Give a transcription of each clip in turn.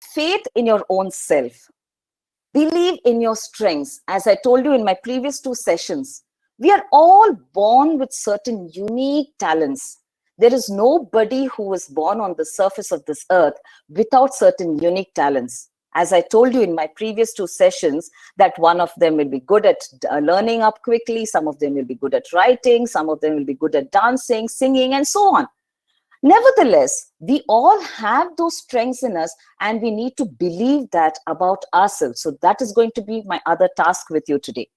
Faith in your own self. Believe in your strengths. As I told you in my previous 2 sessions, we are all born with certain unique talents. There is nobody who is born on the surface of this earth without certain unique talents. As I told you in my previous 2 sessions, that one of them will be good at learning up quickly, some of them will be good at writing, some of them will be good at dancing, singing, and so on. Nevertheless, we all have those strengths in us, and we need to believe that about ourselves. So that is going to be my other task with you today.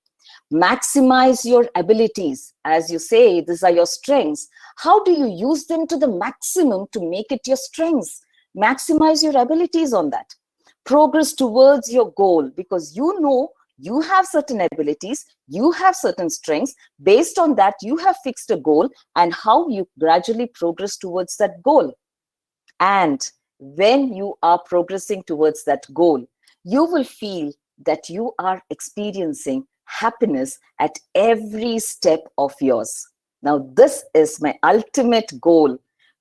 Maximize your abilities. As you say, these are your strengths. How do you use them to the maximum to make it your strengths? Maximize your abilities on that. Progress towards your goal, because you know you have certain abilities, you have certain strengths. Based on that, you have fixed a goal and how you gradually progress towards that goal. And when you are progressing towards that goal, you will feel that you are experiencing happiness at every step of yours. Now, this is my ultimate goal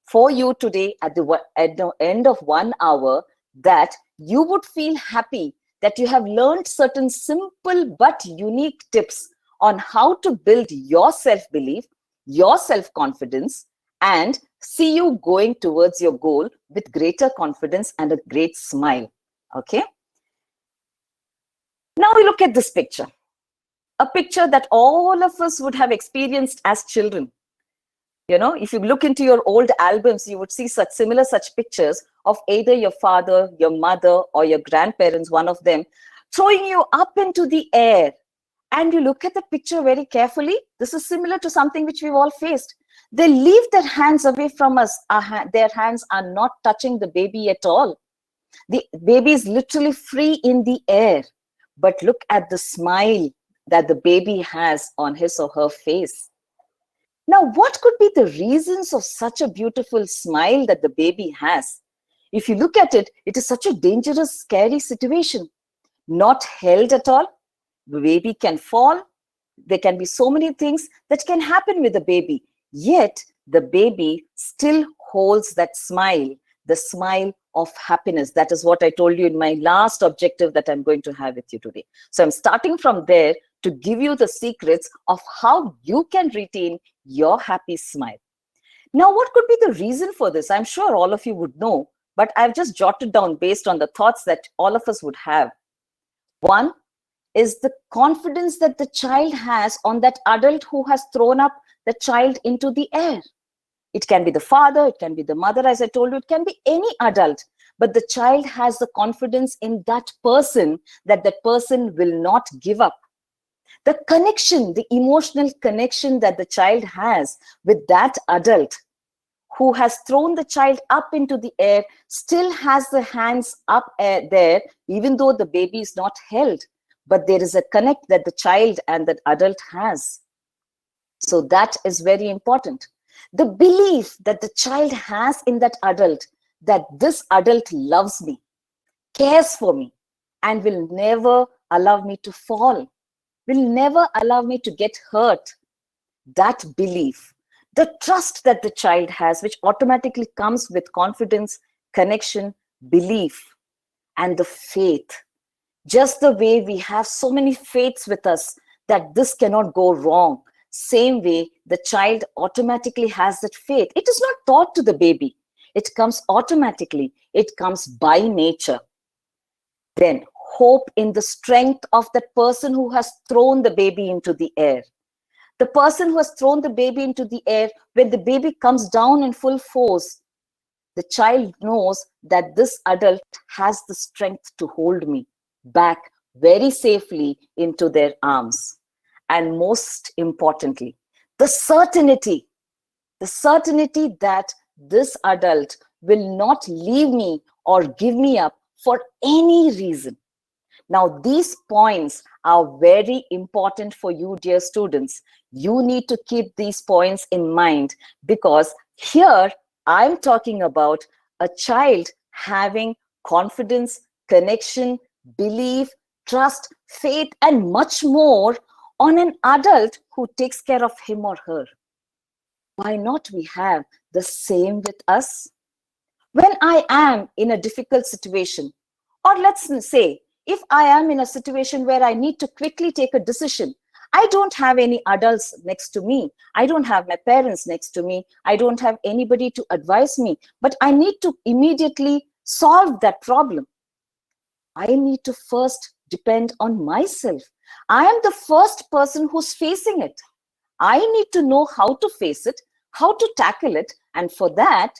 for you today at the end of 1 hour, that you would feel happy that you have learned certain simple but unique tips on how to build your self-belief, your self-confidence, and see you going towards your goal with greater confidence and a great smile. Okay? Now we look at this picture. A picture that all of us would have experienced as children. You know, if you look into your old albums, you would see such pictures of either your father, your mother, or your grandparents, one of them, throwing you up into the air. And you look at the picture very carefully. This is similar to something which we've all faced. They leave their hands away from us. Their hands are not touching the baby at all. The baby is literally free in the air. But look at the smile that the baby has on his or her face. Now, what could be the reasons of such a beautiful smile that the baby has? If you look at it, it is such a dangerous, scary situation. Not held at all. The baby can fall. There can be so many things that can happen with the baby. Yet, the baby still holds that smile, the smile of happiness. That is what I told you in my last objective that I'm going to have with you today. So I'm starting from there to give you the secrets of how you can retain your happy smile. Now, what could be the reason for this? I'm sure all of you would know, but I've just jotted down based on the thoughts that all of us would have. One is the confidence that the child has on that adult who has thrown up the child into the air. It can be the father, it can be the mother, as I told you, it can be any adult, but the child has the confidence in that person will not give up. The connection, the emotional connection that the child has with that adult who has thrown the child up into the air still has the hands up there, even though the baby is not held. But there is a connect that the child and that adult has. So that is very important. The belief that the child has in that adult, that this adult loves me, cares for me, and will never allow me to fall, will never allow me to get hurt. That belief, the trust that the child has, which automatically comes with confidence, connection, belief, and the faith. Just the way we have so many faiths with us that this cannot go wrong, same way the child automatically has that faith. It is not taught to the baby. It comes automatically. It comes by nature. Then hope in the strength of that person who has thrown the baby into the air. The person who has thrown the baby into the air, when the baby comes down in full force, the child knows that this adult has the strength to hold me back very safely into their arms. And most importantly, the certainty that this adult will not leave me or give me up for any reason. Now, these points are very important for you, dear students. You need to keep these points in mind, because here I'm talking about a child having confidence, connection, belief, trust, faith, and much more on an adult who takes care of him or her. Why not we have the same with us? When I am in a difficult situation, Or let's say, if I am in a situation where I need to quickly take a decision, I don't have any adults next to me. I don't have my parents next to me. I don't have anybody to advise me, but I need to immediately solve that problem. I need to first depend on myself. I am the first person who's facing it. I need to know how to face it, how to tackle it. And for that,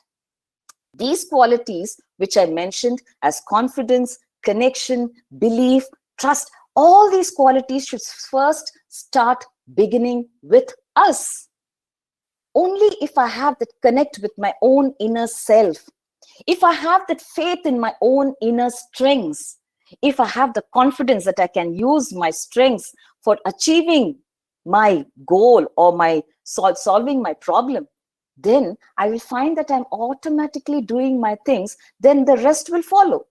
these qualities, which I mentioned as confidence, connection, belief, trust, all these qualities should first start beginning with us. Only if I have that connect with my own inner self, if I have that faith in my own inner strengths, if I have the confidence that I can use my strengths for achieving my goal or my solving my problem, then I will find that I'm automatically doing my things, then the rest will follow.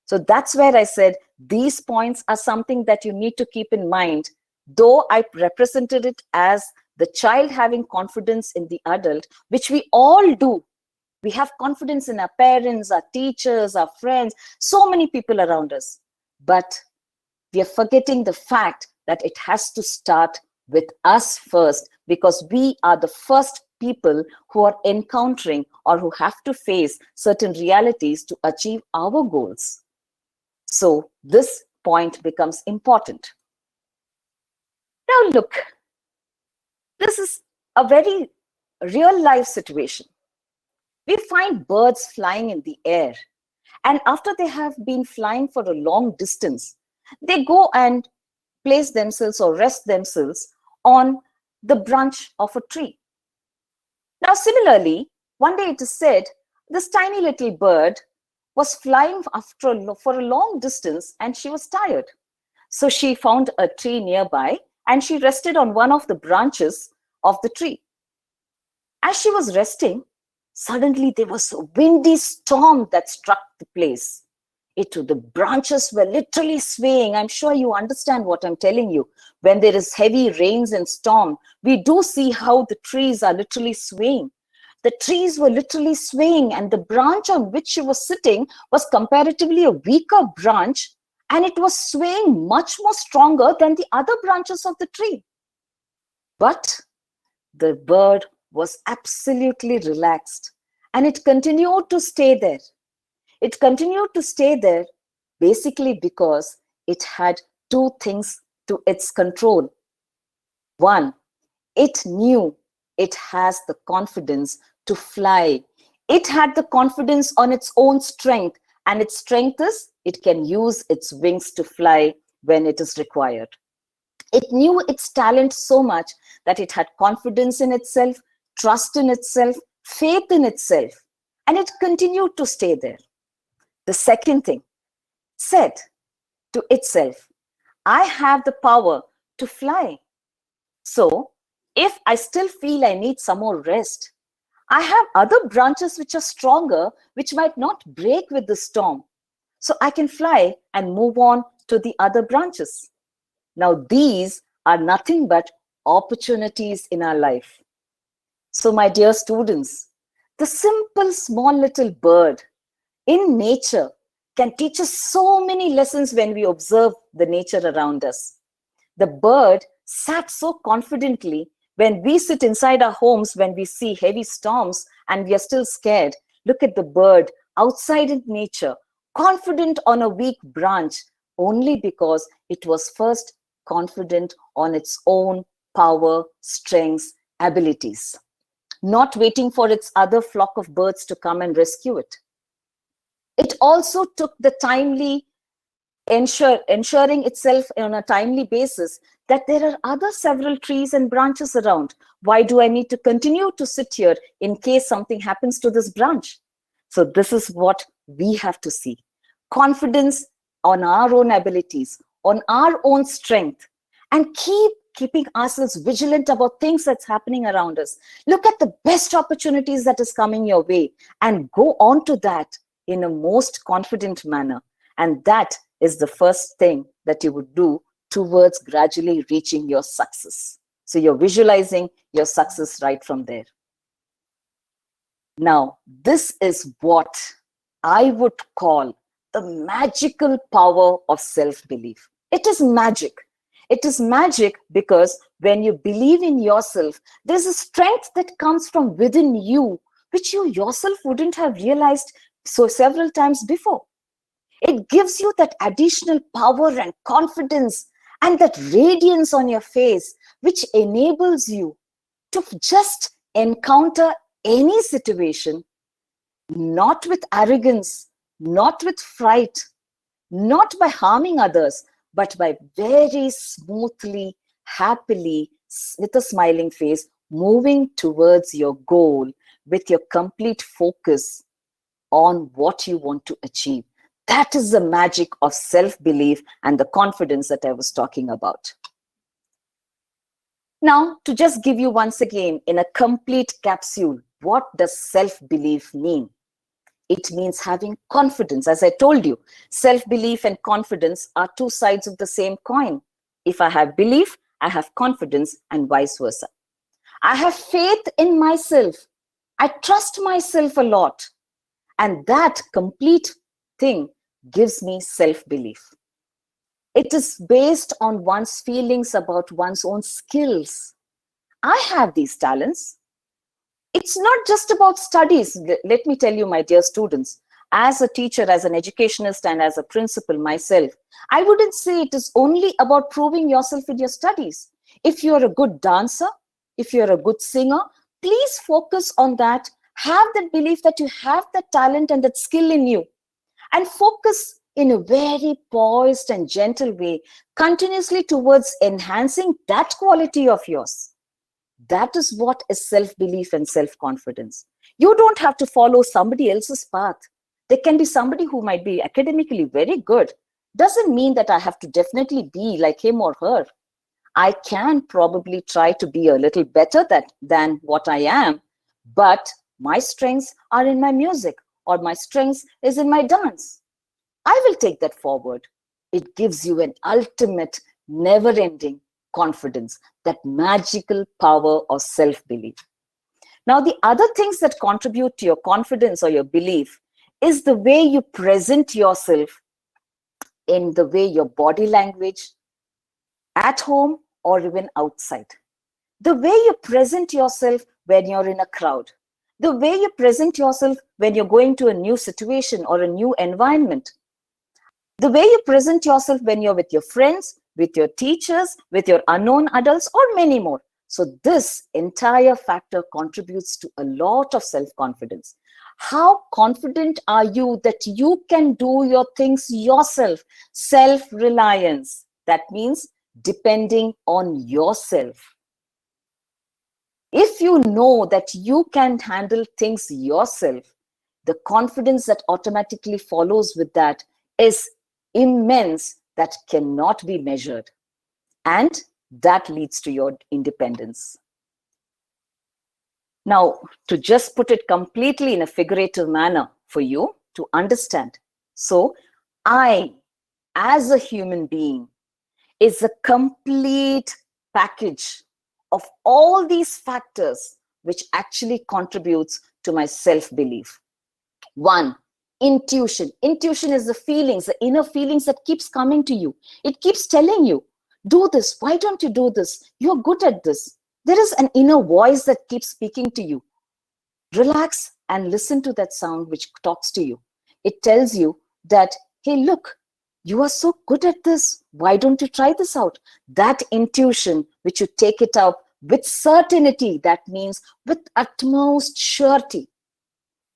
So that's where I said these points are something that you need to keep in mind. Though I represented it as the child having confidence in the adult, which we all do. We have confidence in our parents, our teachers, our friends, so many people around us. But we are forgetting the fact that it has to start with us first, because we are the first people who are encountering or who have to face certain realities to achieve our goals. So this point becomes important. Now look, this is a very real life situation. We find birds flying in the air, and after they have been flying for a long distance, they go and place themselves or rest themselves on the branch of a tree. Now, similarly, one day it is said, this tiny little bird was flying for a long distance and she was tired. So she found a tree nearby and she rested on one of the branches of the tree. As she was resting, suddenly there was a windy storm that struck the place. The branches were literally swaying. I'm sure you understand what I'm telling you. When there is heavy rains and storm, we do see how the trees are literally swaying. The trees were literally swaying, and the branch on which she was sitting was comparatively a weaker branch, and it was swaying much more stronger than the other branches of the tree. But the bird was absolutely relaxed, and it continued to stay there. It continued to stay there basically because it had two things to its control. One, it knew it has the confidence to fly. It had the confidence on its own strength, and its strength is it can use its wings to fly when it is required. It knew its talent so much that it had confidence in itself, trust in itself, faith in itself, and it continued to stay there. The second thing, said to itself, I have the power to fly. So if I still feel I need some more rest, I have other branches which are stronger, which might not break with the storm. So I can fly and move on to the other branches. Now, these are nothing but opportunities in our life. So my dear students, the simple small little bird in nature can teach us so many lessons when we observe the nature around us. The bird sat so confidently. When we sit inside our homes, when we see heavy storms and we are still scared, look at the bird outside in nature, confident on a weak branch, only because it was first confident on its own power, strengths, abilities, not waiting for its other flock of birds to come and rescue it. It also took the timely ensuring itself on a timely basis that there are other several trees and branches around. Why do I need to continue to sit here in case something happens to this branch? So this is what we have to see. Confidence on our own abilities, on our own strength, and keeping ourselves vigilant about things that's happening around us. Look at the best opportunities that is coming your way and go on to that in a most confident manner. And that is the first thing that you would do towards gradually reaching your success. So you're visualizing your success right from there. Now, this is what I would call the magical power of self-belief. It is magic. It is magic because when you believe in yourself, there's a strength that comes from within you, which you yourself wouldn't have realized so several times before. It gives you that additional power and confidence and that radiance on your face, which enables you to just encounter any situation, not with arrogance, not with fright, not by harming others, but by very smoothly, happily, with a smiling face, moving towards your goal with your complete focus on what you want to achieve. That is the magic of self-belief and the confidence that I was talking about. Now, to just give you once again in a complete capsule, what does self-belief mean? It means having confidence. As I told you, self-belief and confidence are two sides of the same coin. If I have belief, I have confidence, and vice versa. I have faith in myself. I trust myself a lot. And that complete thing gives me self-belief. It is based on one's feelings about one's own skills. I have these talents. It's not just about studies. Let me tell you, my dear students, as a teacher, as an educationist, and as a principal myself, I wouldn't say it is only about proving yourself in your studies. If you're a good dancer, if you're a good singer, please focus on that. Have that belief that you have that talent and that skill in you, and focus in a very poised and gentle way continuously towards enhancing that quality of yours. That is what is self-belief and self-confidence. You don't have to follow somebody else's path. There can be somebody who might be academically very good. Doesn't mean that I have to definitely be like him or her. I can probably try to be a little better than what I am, but my strengths are in my music, or my strengths is in my dance. I will take that forward. It gives you an ultimate, never-ending confidence, that magical power of self-belief. Now, the other things that contribute to your confidence or your belief is the way you present yourself, in the way your body language, at home or even outside. The way you present yourself when you're in a crowd. The way you present yourself when you're going to a new situation or a new environment. The way you present yourself when you're with your friends, with your teachers, with your unknown adults, or many more. So this entire factor contributes to a lot of self-confidence. How confident are you that you can do your things yourself? Self-reliance. That means depending on yourself. If you know that you can handle things yourself, the confidence that automatically follows with that is immense, that cannot be measured. And that leads to your independence. Now, to just put it completely in a figurative manner for you to understand. So, I, as a human being, is a complete package of all these factors which actually contributes to my self-belief. One, intuition. Intuition is the feelings, the inner feelings that keeps coming to you. It keeps telling you, do this. Why don't you do this? You're good at this. There is an inner voice that keeps speaking to you. Relax and listen to that sound which talks to you. It tells you that, hey, look, you are so good at this. Why don't you try this out? That intuition, which you take it up with certainty, that means with utmost surety.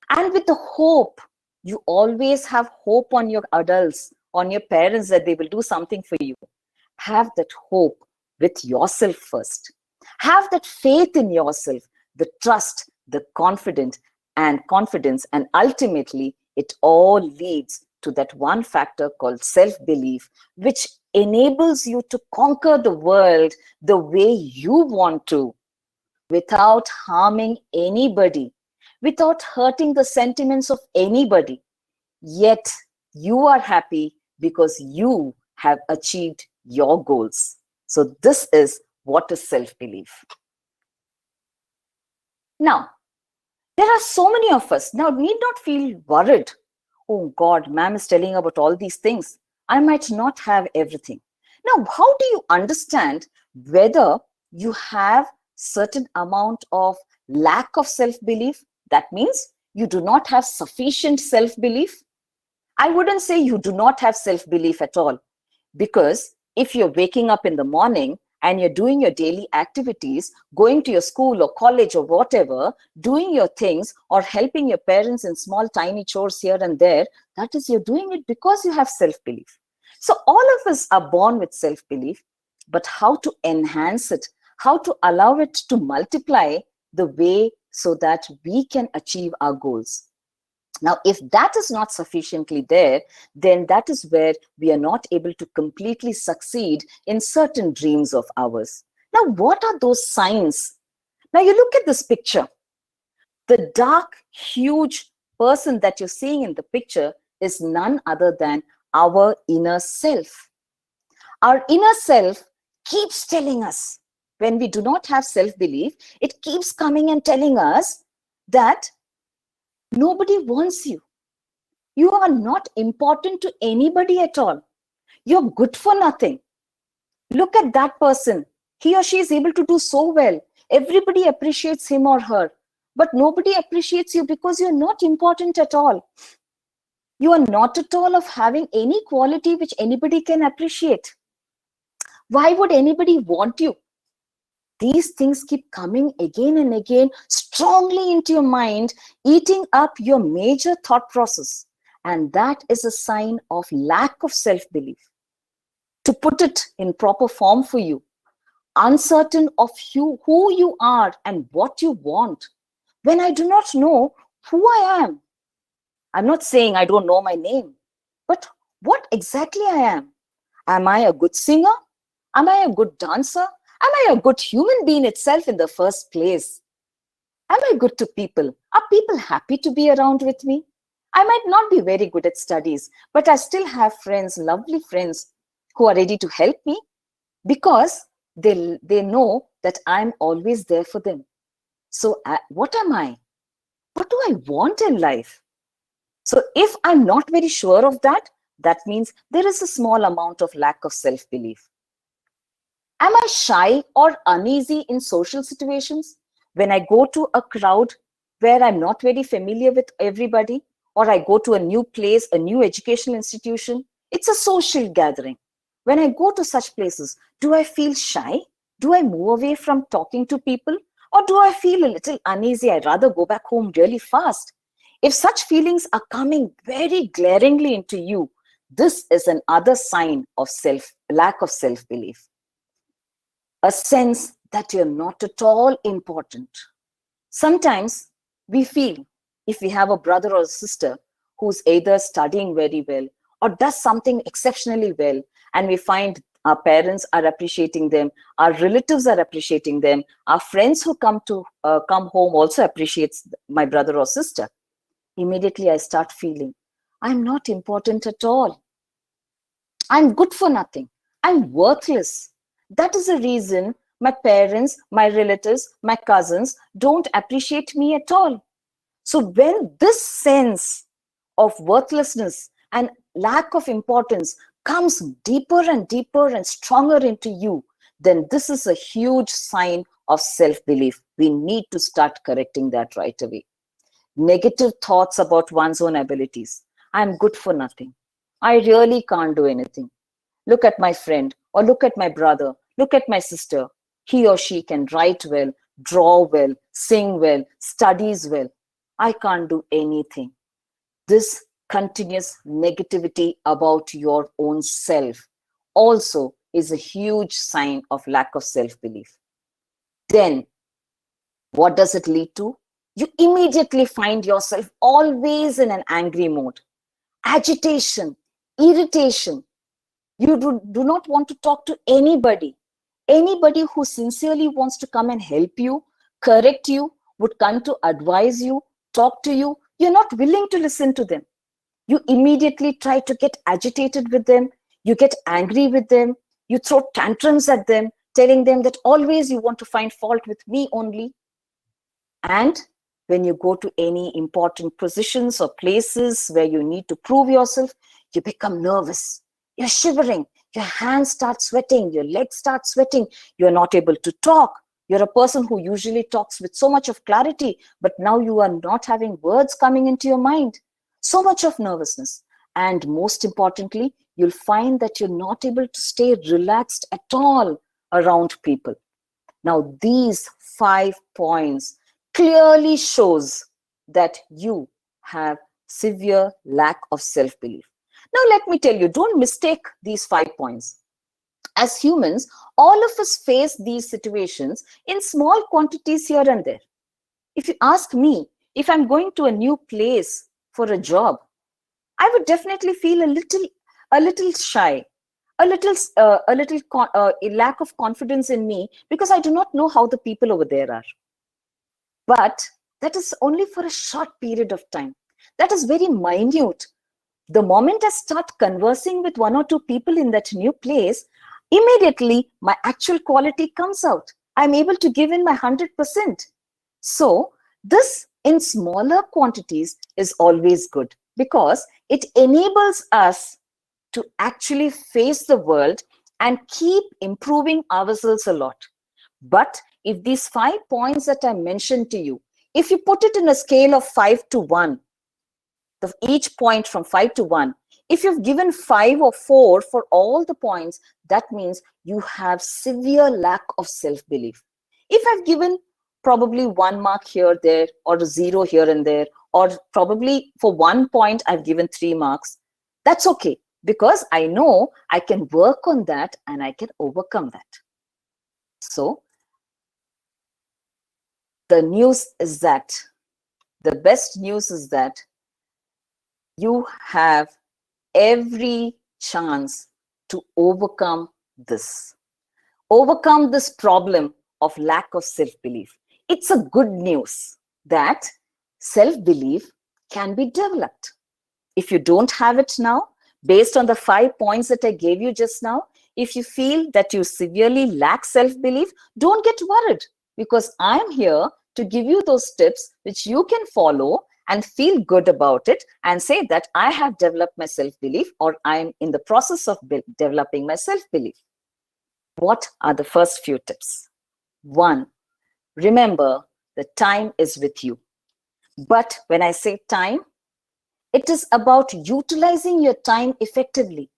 And with the hope, you always have hope on your adults, on your parents, that they will do something for you. Have that hope with yourself first. Have that faith in yourself, the trust, the confidence, and ultimately it all leads to that one factor called self-belief, which enables you to conquer the world the way you want to, without harming anybody, without hurting the sentiments of anybody. Yet you are happy because you have achieved your goals. So this is what is self-belief. Now, there are so many of us. Now, need not feel worried Oh God, ma'am is telling about all these things. I might not have everything. Now, how do you understand whether you have certain amount of lack of self-belief? That means you do not have sufficient self-belief. I wouldn't say you do not have self-belief at all, because if you're waking up in the morning and you're doing your daily activities, going to your school or college or whatever, doing your things or helping your parents in small tiny chores here and there, that is, you're doing it because you have self-belief. So all of us are born with self-belief, but how to enhance it, how to allow it to multiply the way so that we can achieve our goals. Now, if that is not sufficiently there, then that is where we are not able to completely succeed in certain dreams of ours. Now, what are those signs? Now, you look at this picture. The dark, huge person that you're seeing in the picture is none other than our inner self. Our inner self keeps telling us, when we do not have self-belief, it keeps coming and telling us that nobody wants you. You are not important to anybody at all. You're good for nothing. Look at that person. He or she is able to do so well. Everybody appreciates him or her, but nobody appreciates you because you're not important at all. You are not at all of having any quality which anybody can appreciate. Why would anybody want you? These things keep coming again and again strongly into your mind, eating up your major thought process. And that is a sign of lack of self-belief. To put it in proper form for you, uncertain of you, who you are and what you want. When I do not know who I am, I'm not saying I don't know my name, but what exactly I am. Am I a good singer? Am I a good dancer? Am I a good human being itself in the first place? Am I good to people? Are people happy to be around with me? I might not be very good at studies, but I still have friends, lovely friends, who are ready to help me because they know that I'm always there for them. So what am I? What do I want in life? So if I'm not very sure of that, that means there is a small amount of lack of self-belief. Am I shy or uneasy in social situations? When I go to a crowd where I'm not very familiar with everybody, or I go to a new place, a new educational institution, it's a social gathering. When I go to such places, do I feel shy? Do I move away from talking to people? Or do I feel a little uneasy? I'd rather go back home really fast. If such feelings are coming very glaringly into you, this is another sign of lack of self-belief. A sense that you're not at all important. Sometimes we feel, if we have a brother or a sister who's either studying very well or does something exceptionally well, and we find our parents are appreciating them, our relatives are appreciating them, our friends who come home also appreciates my brother or sister, immediately I start feeling, I'm not important at all. I'm good for nothing. I'm worthless. That is the reason my parents, my relatives, my cousins don't appreciate me at all. So when this sense of worthlessness and lack of importance comes deeper and deeper and stronger into you, then this is a huge sign of self-belief. We need to start correcting that right away. Negative thoughts about one's own abilities. I'm good for nothing. I really can't do anything. Look at my friend, or look at my brother, look at my sister. He or she can write well, draw well, sing well, studies well. I can't do anything. This continuous negativity about your own self also is a huge sign of lack of self-belief. Then, what does it lead to? You immediately find yourself always in an angry mode. Agitation, irritation. You do not want to talk to anybody. Anybody who sincerely wants to come and help you, correct you, would come to advise you, talk to you. You're not willing to listen to them. You immediately try to get agitated with them. You get angry with them. You throw tantrums at them, telling them that always you want to find fault with me only. And When you go to any important positions or places where you need to prove yourself, you become nervous. You're shivering. Your hands start sweating. Your legs start sweating. You're not able to talk. You're a person who usually talks with so much of clarity, but now you are not having words coming into your mind. So much of nervousness. And most importantly, you'll find that you're not able to stay relaxed at all around people. Now, these 5 points clearly shows that you have severe lack of self-belief. Now, let me tell you, don't mistake these 5 points. As humans, all of us face these situations in small quantities here and there. If you ask me, if I'm going to a new place for a job, I would definitely feel a little shy, a lack of confidence in me, because I do not know how the people over there are. But that is only for a short period of time. That is very minute. The moment I start conversing with 1 or 2 people in that new place, immediately my actual quality comes out. I'm able to give in my 100%. So this in smaller quantities is always good, because it enables us to actually face the world and keep improving ourselves a lot. But if these 5 points that I mentioned to you, if you put it in a scale of 5 to 1, each point from 5 to 1, if you've given 5 or 4 for all the points, that means you have severe lack of self-belief. If I've given probably 1 mark here, there, or a 0 here and there, or probably for 1 point I've given 3 marks, that's okay, because I know I can work on that and I can overcome that. So the best news is that you have every chance to overcome this problem of lack of self-belief. It's a good news that self-belief can be developed. If you don't have it now, based on the 5 points that I gave you just now, if you feel that you severely lack self-belief, don't get worried, because I'm here to give you those tips which you can follow and feel good about it and say that I have developed my self-belief, or I'm in the process of developing my self-belief. What are the first few tips? 1, remember the time is with you. But when I say time, it is about utilizing your time effectively.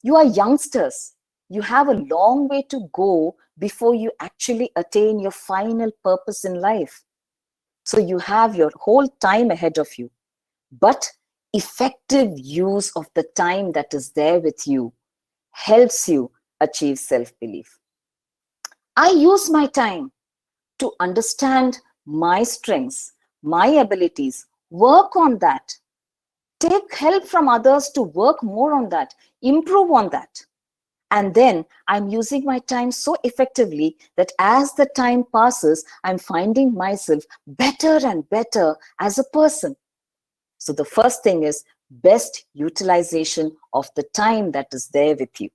You are youngsters. You have a long way to go before you actually attain your final purpose in life. So you have your whole time ahead of you. But effective use of the time that is there with you helps you achieve self-belief. I use my time to understand my strengths, my abilities, work on that. Take help from others to work more on that, improve on that. And then I'm using my time so effectively that as the time passes, I'm finding myself better and better as a person. So the first thing is best utilization of the time that is there with you.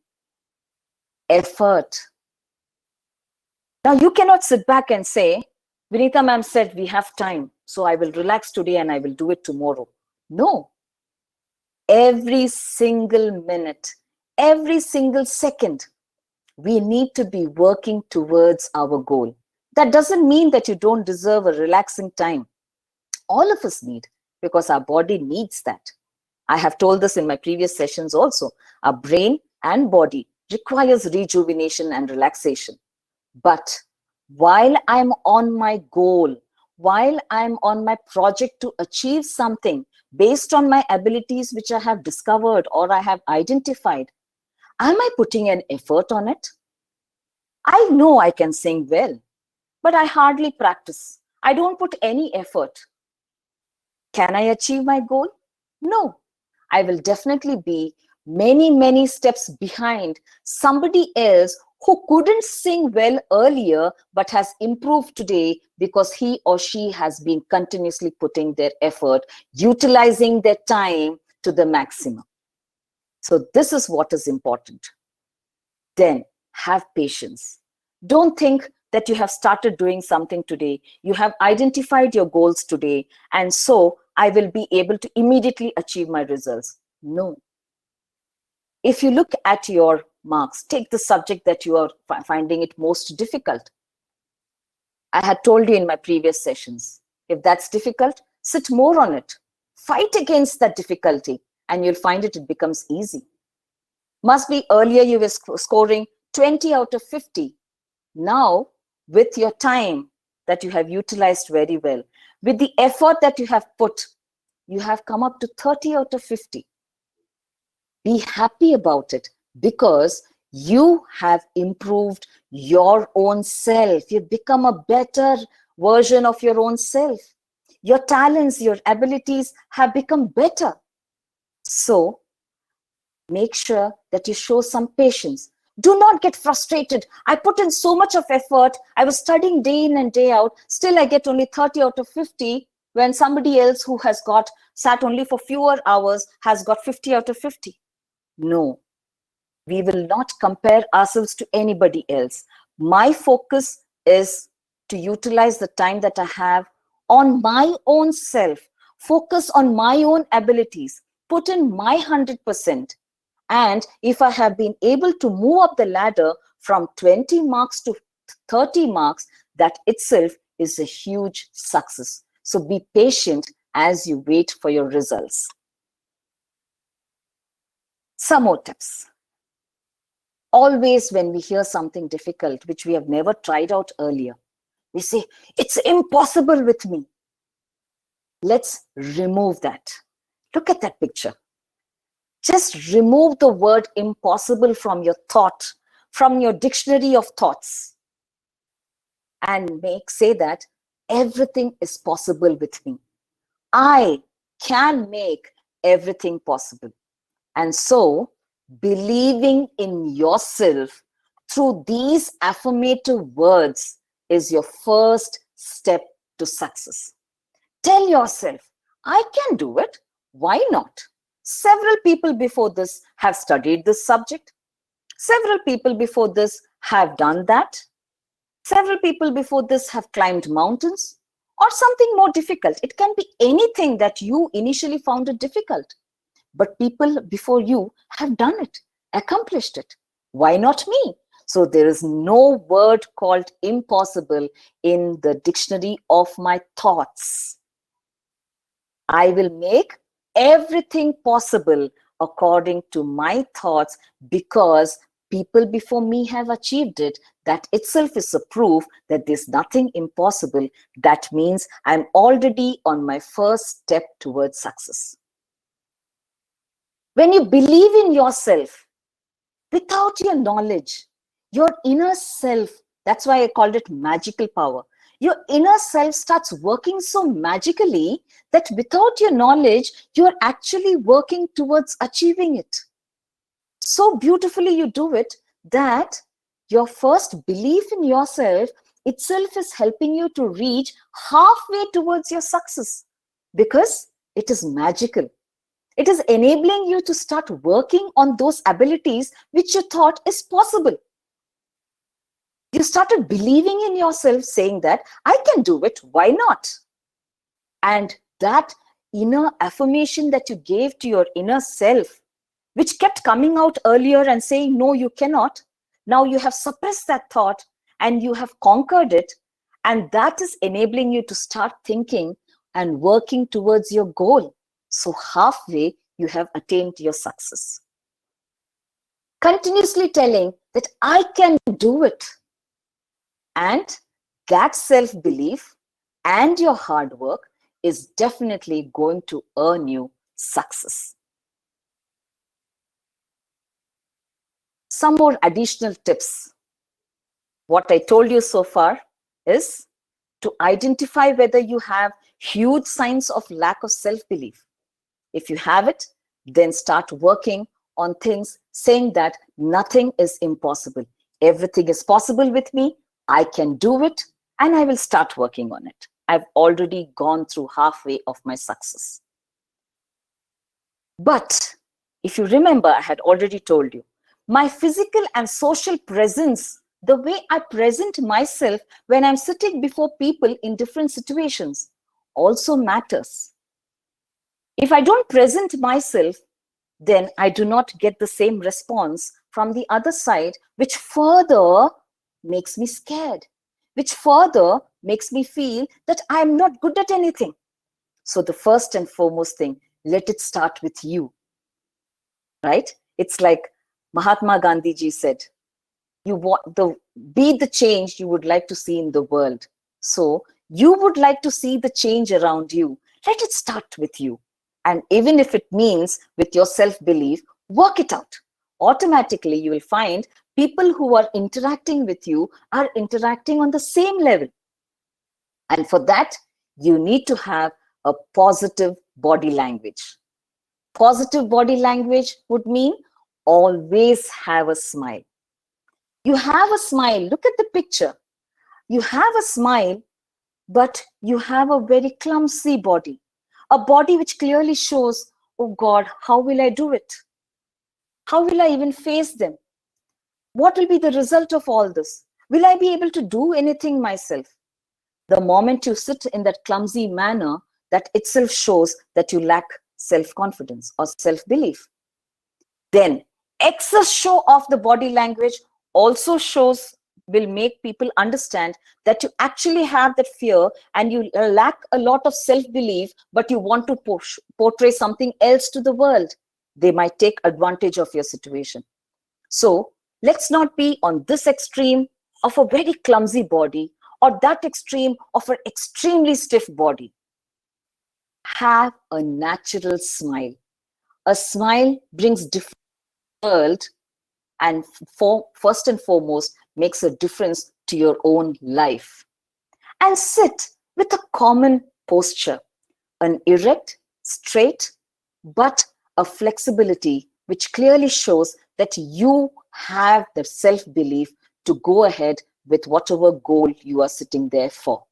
Effort. Now you cannot sit back and say, Vinita ma'am said we have time, so I will relax today and I will do it tomorrow. No. Every single minute, every single second, we need to be working towards our goal. That doesn't mean that you don't deserve a relaxing time. All of us need, because our body needs that. I have told this in my previous sessions also. Our brain and body requires rejuvenation and relaxation. But while I'm on my goal, while I'm on my project to achieve something based on my abilities which I have discovered or I have identified, am I putting an effort on it? I know I can sing well, but I hardly practice. I don't put any effort. Can I achieve my goal? No. I will definitely be many, many steps behind somebody else who couldn't sing well earlier but has improved today because he or she has been continuously putting their effort, utilizing their time to the maximum. So this is what is important. Then have patience. Don't think that you have started doing something today. You have identified your goals today, and so I will be able to immediately achieve my results. No. If you look at your marks, take the subject that you are finding it most difficult. I had told you in my previous sessions, if that's difficult, sit more on it. Fight against that difficulty, and you'll find it becomes easy. Must be earlier you were scoring 20 out of 50. Now, with your time that you have utilized very well, with the effort that you have put, you have come up to 30 out of 50. Be happy about it, because you have improved your own self. You've become a better version of your own self. Your talents, your abilities have become better. So make sure that you show some patience. Do not get frustrated. I put in so much of effort. I was studying day in and day out. Still, I get only 30 out of 50 when somebody else who has sat only for fewer hours has got 50 out of 50. No, we will not compare ourselves to anybody else. My focus is to utilize the time that I have on my own self, focus on my own abilities, put in my 100%. And if I have been able to move up the ladder from 20 marks to 30 marks, that itself is a huge success. So be patient as you wait for your results. Some more tips. Always when we hear something difficult, which we have never tried out earlier, we say, it's impossible with me. Let's remove that. Look at that picture. Just remove the word impossible from your thought, from your dictionary of thoughts, and say that everything is possible with me. I can make everything possible. And so, believing in yourself through these affirmative words is your first step to success. Tell yourself, I can do it. Why not? Several people before this have studied this subject. Several people before this have done that. Several people before this have climbed mountains or something more difficult. It can be anything that you initially found it difficult. But people before you have done it, accomplished it. Why not me? So there is no word called impossible in the dictionary of my thoughts. I will make everything possible according to my thoughts, because people before me have achieved it. That itself is a proof that there's nothing impossible. That means I'm already on my first step towards success. When you believe in yourself, without your knowledge, your inner self, that's why I called it magical power. Your inner self starts working so magically that without your knowledge, you're actually working towards achieving it. So beautifully you do it that your first belief in yourself itself is helping you to reach halfway towards your success, because it is magical. It is enabling you to start working on those abilities which you thought is possible. You started believing in yourself, saying that I can do it, why not? And that inner affirmation that you gave to your inner self, which kept coming out earlier and saying, no, you cannot. Now you have suppressed that thought and you have conquered it. And that is enabling you to start thinking and working towards your goal. So halfway, you have attained your success. Continuously telling that I can do it. And that self-belief and your hard work is definitely going to earn you success. Some more additional tips. What I told you so far is to identify whether you have huge signs of lack of self-belief. If you have it, then start working on things, saying that nothing is impossible. Everything is possible with me. I can do it, and I will start working on it. I've already gone through halfway of my success. But if you remember, I had already told you, my physical and social presence The way I present myself when I'm sitting before people in different situations also matters. If I don't present myself, then I do not get the same response from the other side, which further makes me scared, which further makes me feel that I'm not good at anything. So the first and foremost thing, let it start with you, right? It's like Mahatma Gandhi ji said, be the change you would like to see in the world. So you would like to see the change around you. Let it start with you. And even if it means with your self-belief, work it out. Automatically, you will find people who are interacting with you are interacting on the same level. And for that, you need to have a positive body language. Positive body language would mean always have a smile. You have a smile. Look at the picture. You have a smile, but you have a very clumsy body. A body which clearly shows, oh God, how will I do it? How will I even face them? What will be the result of all this? Will I be able to do anything myself? The moment you sit in that clumsy manner, that itself shows that you lack self-confidence or self-belief. Then excess show of the body language also will make people understand that you actually have that fear and you lack a lot of self-belief, but you want to portray something else to the world. They might take advantage of your situation. So let's not be on this extreme of a very clumsy body or that extreme of an extremely stiff body. Have a natural smile. A smile brings different world, and first and foremost makes a difference to your own life. And sit with a common posture, an erect, straight, but a flexibility which clearly shows that you have the self-belief to go ahead with whatever goal you are sitting there for.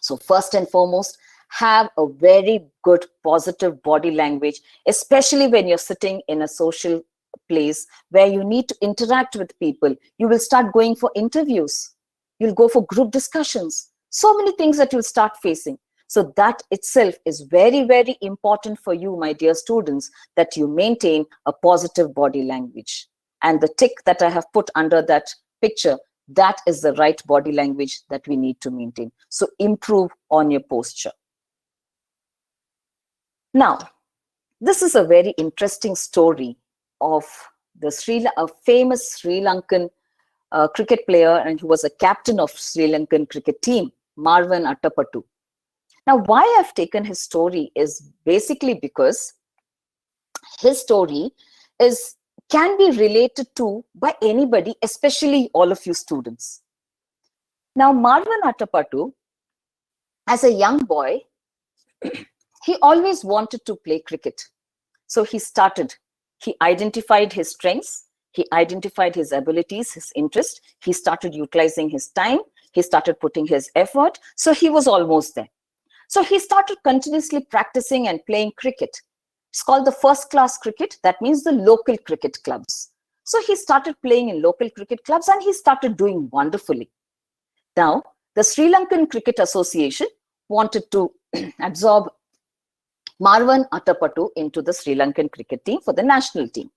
So first and foremost, have a very good positive body language, especially when you're sitting in a social place where you need to interact with people. You will start going for interviews. You'll go for group discussions. So many things that you'll start facing. So that itself is very, very important for you, my dear students, that you maintain a positive body language. And the tick that I have put under that picture, that is the right body language that we need to maintain. So improve on your posture. Now, this is a very interesting story of a famous Sri Lankan cricket player, and who was a captain of Sri Lankan cricket team, Marwan Attapattu. Now, why I've taken his story is basically because his story can be related to by anybody, especially all of you students. Now, Marwan Attapattu, as a young boy, he always wanted to play cricket. So he identified his strengths, he identified his abilities, his interest, he started utilizing his time, he started putting his effort, so he was almost there. So he started continuously practicing and playing cricket. It's called the first class cricket, that means the local cricket clubs. So he started playing in local cricket clubs and he started doing wonderfully. Now, the Sri Lankan Cricket Association wanted to absorb Marwan Attapattu into the Sri Lankan cricket team for the national team.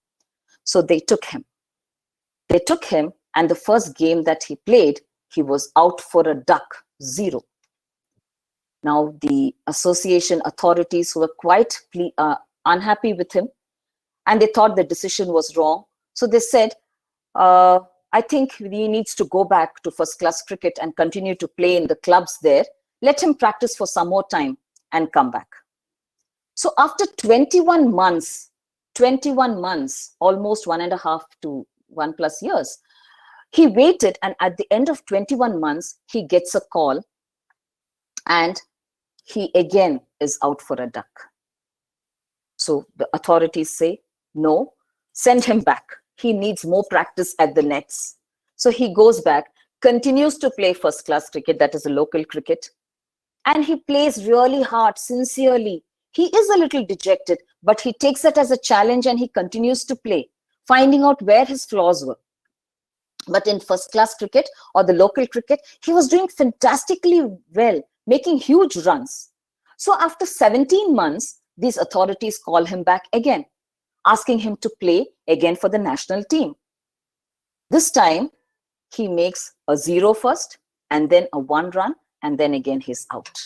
So they took him. And the first game that he played, he was out for a duck, 0. Now, the association authorities were quite unhappy with him, and they thought the decision was wrong. So they said, I think he needs to go back to first class cricket and continue to play in the clubs there. Let him practice for some more time and come back. So after 21 months, almost 1.5 to 1+ years, he waited, and at the end of 21 months, he gets a call and he again is out for a duck. So the authorities say, no, send him back. He needs more practice at the nets. So he goes back, continues to play first class cricket, that is a local cricket. And he plays really hard, sincerely. He is a little dejected, but he takes it as a challenge and he continues to play, finding out where his flaws were. But in first class cricket or the local cricket, he was doing fantastically well, making huge runs. So after 17 months, these authorities call him back again, asking him to play again for the national team. This time, he makes a 0 first, and then a 1 run, and then again he's out.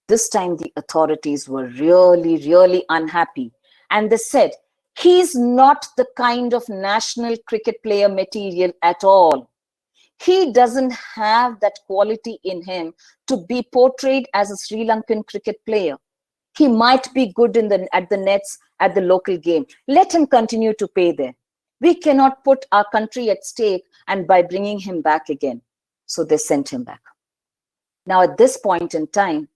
This time, the authorities were really, really unhappy. And they said, he's not the kind of national cricket player material at all. He doesn't have that quality in him to be portrayed as a Sri Lankan cricket player. He might be good at the nets at the local game. Let him continue to play there. We cannot put our country at stake and by bringing him back again. So they sent him back. Now at this point in time,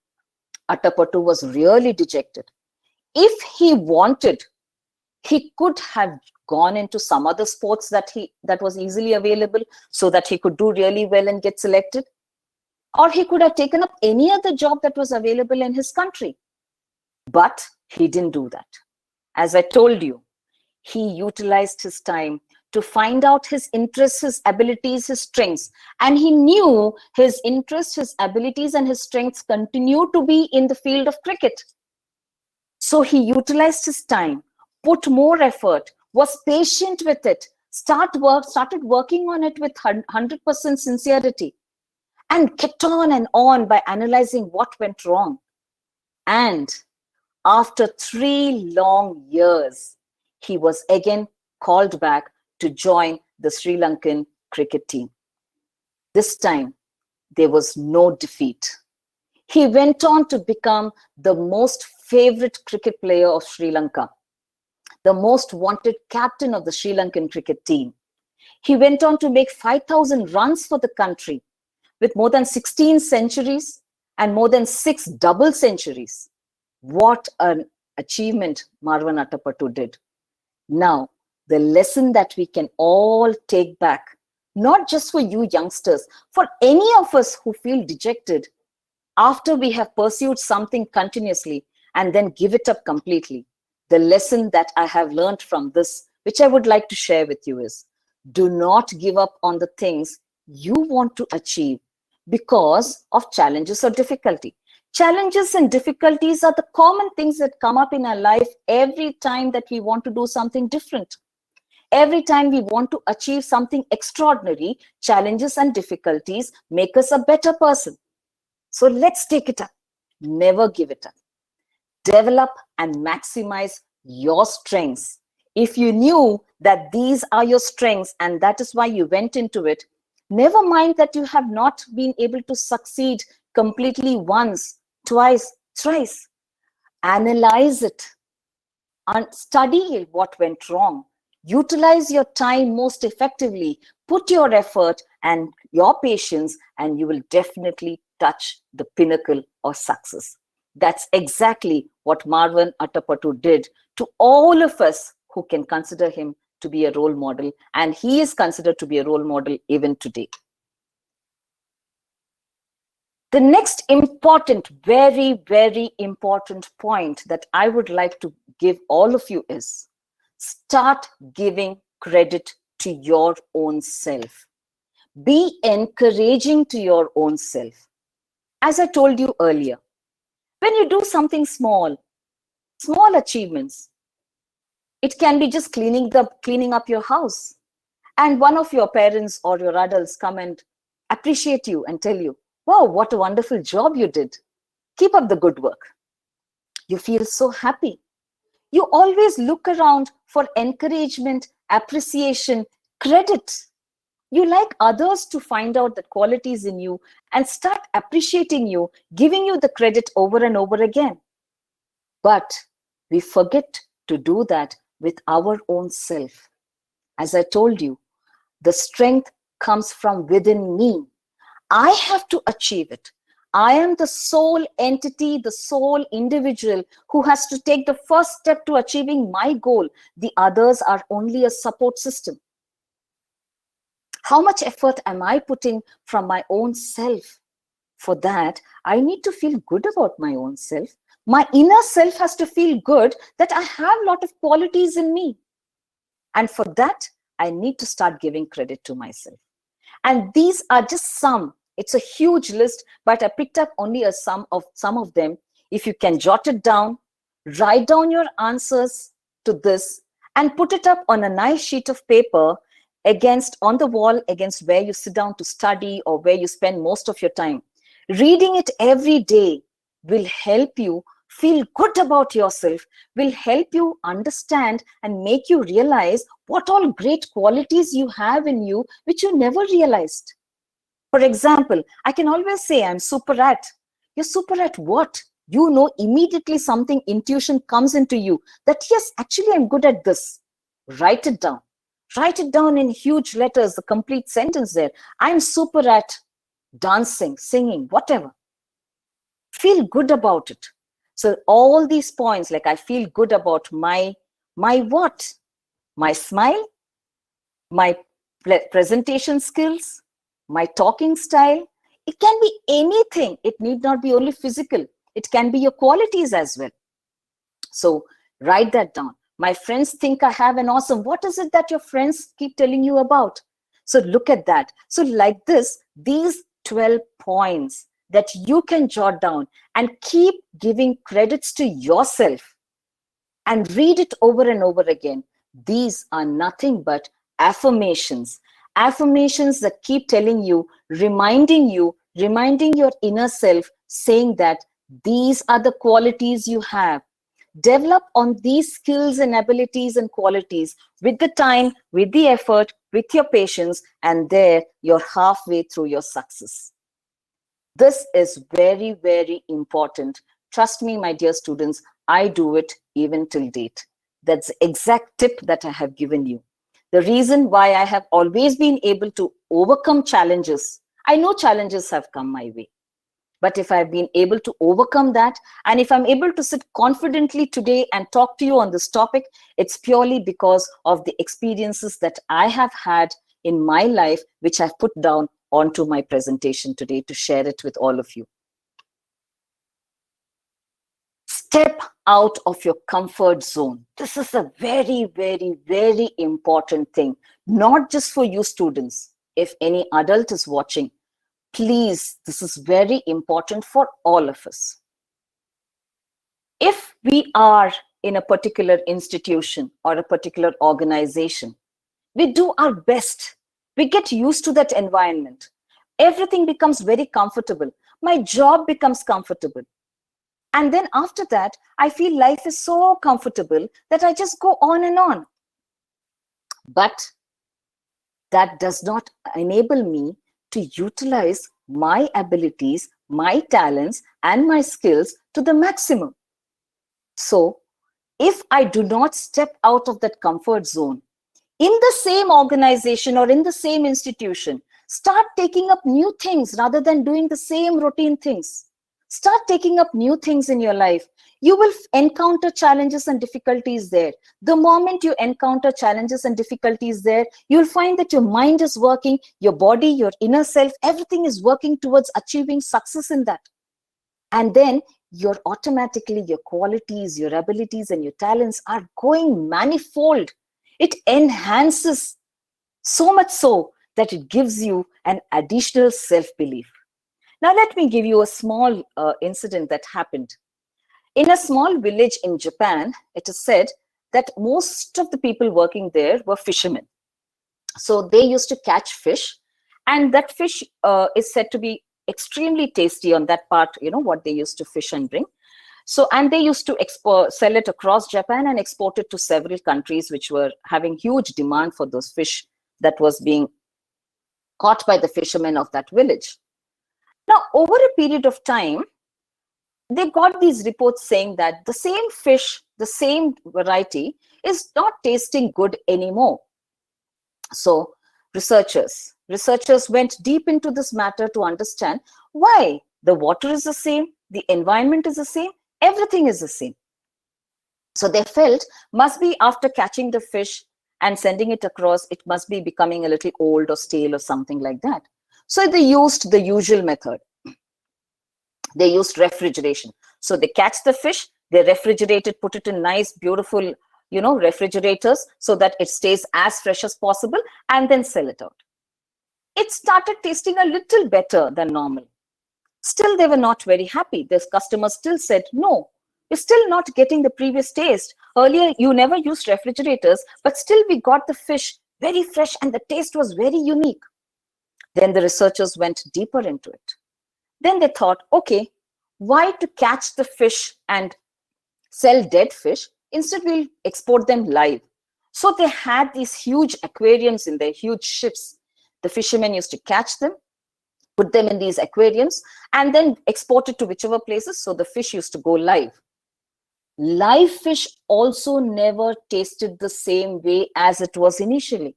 Attappattu was really dejected. If he wanted, he could have gone into some other sports that was easily available so that he could do really well and get selected. Or he could have taken up any other job that was available in his country. But he didn't do that. As I told you, he utilized his time to find out his interests, his abilities, his strengths. And he knew his interests, his abilities, and his strengths continue to be in the field of cricket. So he utilized his time, put more effort, was patient with it, started working on it with 100% sincerity, and kept on by analyzing what went wrong. And after 3 long years, he was again called back to join the Sri Lankan cricket team. This time, there was no defeat. He went on to become the most favorite cricket player of Sri Lanka, the most wanted captain of the Sri Lankan cricket team. He went on to make 5,000 runs for the country with more than 16 centuries and more than 6 double centuries. What an achievement Marwan Attappattu did. Now, the lesson that we can all take back, not just for you youngsters, for any of us who feel dejected after we have pursued something continuously and then give it up completely. The lesson that I have learned from this, which I would like to share with you, is do not give up on the things you want to achieve because of challenges or difficulty. Challenges and difficulties are the common things that come up in our life every time that we want to do something different. Every time we want to achieve something extraordinary, challenges and difficulties make us a better person. So let's take it up. Never give it up. Develop and maximize your strengths. If you knew that these are your strengths and that is why you went into it, never mind that you have not been able to succeed completely once, twice, thrice. Analyze it and study what went wrong. Utilize your time most effectively. Put your effort and your patience, and you will definitely touch the pinnacle of success. That's exactly what Marwan Attappattu did to all of us who can consider him to be a role model, and he is considered to be a role model even today. The next important, very, very important point that I would like to give all of you is start giving credit to your own self. Be encouraging to your own self. As I told you earlier, when you do something small achievements, it can be just cleaning up your house, and one of your parents or your adults come and appreciate you and tell you, wow, what a wonderful job you did. Keep up the good work. You feel so happy. You always look around for encouragement, appreciation, credit. You like others to find out the qualities in you and start appreciating you, giving you the credit over and over again. But we forget to do that with our own self. As I told you, the strength comes from within me. I have to achieve it. I am the sole entity, the sole individual who has to take the first step to achieving my goal. The others are only a support system. How much effort am I putting from my own self? For that, I need to feel good about my own self. My inner self has to feel good that I have a lot of qualities in me. And for that, I need to start giving credit to myself. And these are just some. It's a huge list, but I picked up only some of them. If you can jot it down, write down your answers to this and put it up on a nice sheet of paper on the wall against where you sit down to study or where you spend most of your time. Reading it every day will help you feel good about yourself, will help you understand and make you realize what all great qualities you have in you, which you never realized. For example, I can always say I'm super at. You're super at what? You know immediately something, intuition comes into you that yes, actually I'm good at this. Write it down. Write it down in huge letters, the complete sentence there. I'm super at dancing, singing, whatever. Feel good about it. So all these points, like I feel good about my what? My smile, my presentation skills, my talking style. It can be anything. It need not be only physical. It can be your qualities as well. So write that down. My friends think I have an awesome. What is it that your friends keep telling you about? So look at that. So like this, these 12 points that you can jot down and keep giving credits to yourself and read it over and over again. These are nothing but affirmations. Affirmations that keep telling you, reminding your inner self, saying that these are the qualities you have. Develop on these skills and abilities and qualities with the time, with the effort, with your patience, and there you're halfway through your success. This is very, very important. Trust me, my dear students, I do it even till date. That's the exact tip that I have given you. The reason why I have always been able to overcome challenges, I know challenges have come my way. But if I've been able to overcome that, and if I'm able to sit confidently today and talk to you on this topic, it's purely because of the experiences that I have had in my life, which I've put down onto my presentation today to share it with all of you. Step out of your comfort zone. This is a very, very, very important thing, not just for you students. If any adult is watching, please, this is very important for all of us. If we are in a particular institution or a particular organization, we do our best. We get used to that environment. Everything becomes very comfortable. My job becomes comfortable. And then after that, I feel life is so comfortable that I just go on and on. But that does not enable me to utilize my abilities, my talents, and my skills to the maximum. So if I do not step out of that comfort zone, in the same organization or in the same institution, start taking up new things rather than doing the same routine things. Start taking up new things in your life. You will encounter challenges and difficulties there. The moment you encounter challenges and difficulties there, you'll find that your mind is working, your body, your inner self, everything is working towards achieving success in that. And then your qualities, your abilities, and your talents are going manifold. It enhances so much so that it gives you an additional self-belief. Now, let me give you a small incident that happened. In a small village in Japan, it is said that most of the people working there were fishermen. So they used to catch fish, and that fish is said to be extremely tasty on that part, what they used to fish and bring. So, and they used to sell it across Japan and export it to several countries which were having huge demand for those fish that was being caught by the fishermen of that village. Now, over a period of time, they got these reports saying that the same fish, the same variety is not tasting good anymore. So researchers went deep into this matter to understand why. The water is the same, the environment is the same, everything is the same. So they felt must be after catching the fish and sending it across, it must be becoming a little old or stale or something like that. So they used the usual method. They used refrigeration. So they catch the fish, they refrigerate it, put it in nice, beautiful refrigerators so that it stays as fresh as possible, and then sell it out. It started tasting a little better than normal. Still, they were not very happy. The customers still said, no, you're still not getting the previous taste. Earlier, you never used refrigerators, but still we got the fish very fresh and the taste was very unique. Then the researchers went deeper into it. Then they thought, okay, why to catch the fish and sell dead fish? Instead, we'll export them live. So they had these huge aquariums in their huge ships. The fishermen used to catch them, put them in these aquariums, and then export it to whichever places. So the fish used to go live. Live fish also never tasted the same way as it was initially.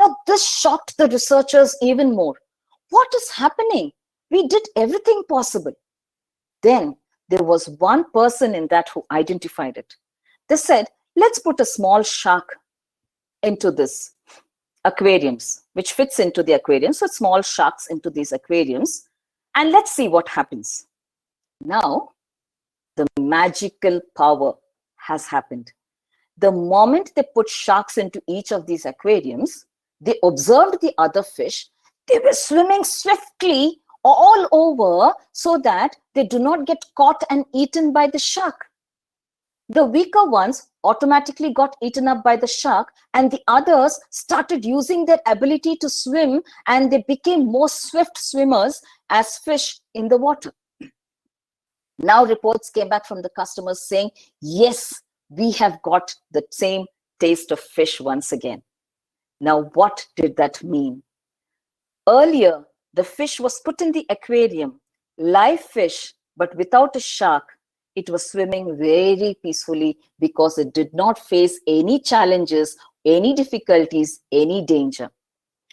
Now, this shocked the researchers even more. What is happening? We did everything possible. Then there was one person in that who identified it. They said, let's put a small shark into this aquariums, which fits into the aquarium. So small sharks into these aquariums, and let's see what happens. Now, the magical power has happened. The moment they put sharks into each of these aquariums, they observed the other fish. They were swimming swiftly all over so that they do not get caught and eaten by the shark. The weaker ones automatically got eaten up by the shark, and the others started using their ability to swim, and they became more swift swimmers as fish in the water. Now reports came back from the customers saying, yes, we have got the same taste of fish once again. Now, what did that mean? Earlier, the fish was put in the aquarium, live fish, but without a shark. It was swimming very peacefully because it did not face any challenges, any difficulties, any danger.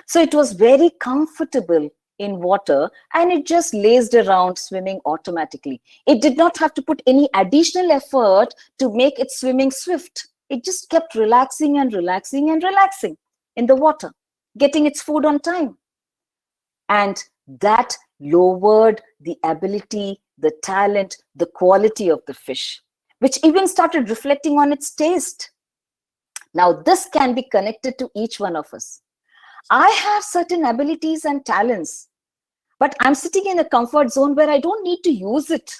So it was very comfortable in water, and it just lazed around swimming automatically. It did not have to put any additional effort to make its swimming swift. It just kept relaxing and relaxing and relaxing in the water, getting its food on time. And that lowered the ability, the talent, the quality of the fish, which even started reflecting on its taste. Now, this can be connected to each one of us. I have certain abilities and talents, but I'm sitting in a comfort zone where I don't need to use it.